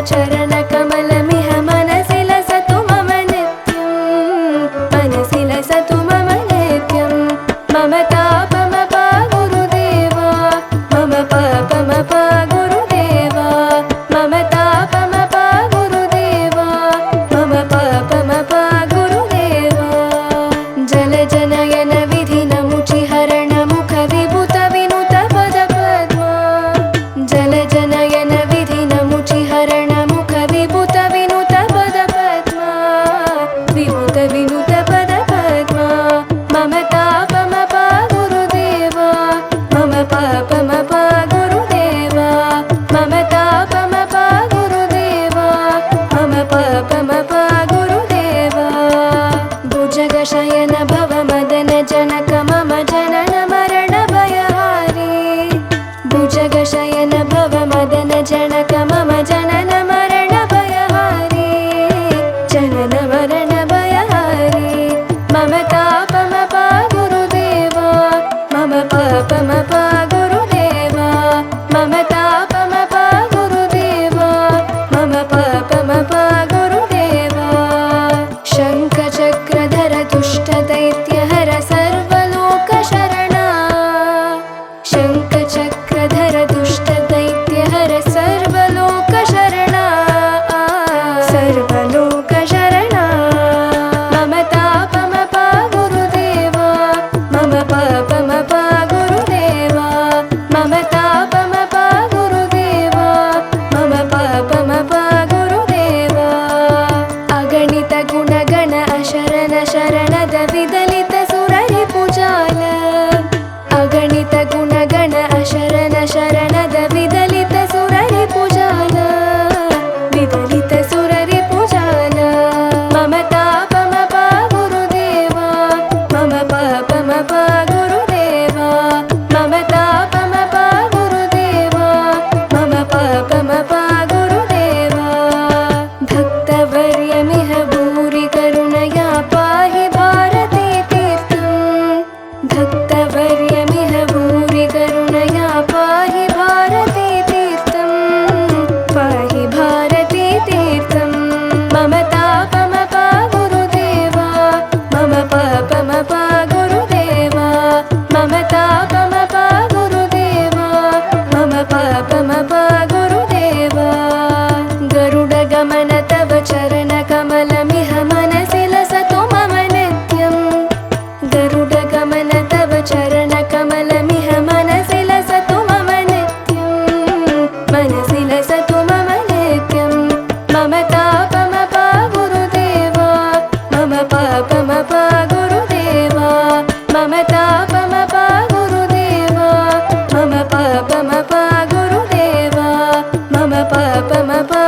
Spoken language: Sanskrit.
चरणकमलमिह मनसि लसतु मम नित्यं मनसि लसतु मम नित्यं मम तापमपा गुरुदेवा मम पापमपा गुरुदेवा मम तापमपा गुरुदेवा मम पापमपा गुरुदेवा जलजनयन विधिनमुचिहरण मुख विभुत विनुत पद पद्मा जलजनयन विधिनमुचिहरण मुख विभुत विनुत पद पद्मा विभुत विनुत पद पद्मा मम तापमपा गुरुदेवा मम पापमपा गुरुदेवा मम तापमपा गुरुदेवा मम पापमपा गुरुदेवा भुजगशयन भव मदन जनक मम जनन मरण भयहारी भुजगशयन भव मदन जनक मम जनन मरण भयहारी जनन मरण भयहारी मम तापमपा गुरुदेवा मम पापमपा गुरुदेवा मम तापमपा गुरुदेवा मम पापमपा गुरुदेवा शङ्खचक्रधर दुष्टदैत्यहर सर्वलोकशरणा शङ्खचक्रधर दुष्टदैत्यहर सर्वलोकशरणा सर्वलोकशरणा मम तापमपा गुरुदेवा मम पापमपा गुरुदेवा मम तापमपा गुरुदेवा मम पापमपा गुरुदेवा अगणित गुणगण अशरण शरणद विदलित सुररिपुजाल अगणित गुणगण अशरण शरणद विदलित सुररिपुजाल विदलित सुररिपुजाल मम तापमपा गुरुदेवा मम पापमपा गुरुदेवा मम तापमपा गुरुदेवा मम पापमपा गुरुदेवा भक्तवर्यमिह भूरि करुणया पाहि भारती तीर्थं भक्तवर्यमिह भूरि करुणया पाहि भारती तीर्थं पाहि भारती तीर्थं मम तापमपा गुरुदेवा मम पापमपा गुरुदेवा मम तापमपा गुरुदेवा मम पापमपा गुरुदेवा गरुडगमन तव चरणकमलमिह मनसि लसतु मम नित्यं गरुडगमन तव चरणकमलमिह मनसि लसतु मम नित्यं मनसि लसतु मम नित्यं मम तापमपा गुरुदेवा मम पापमपा गुरुदेवा मम तापमपा गुरुदेवा मम पापमपा गुरुदेवा मम पापमपा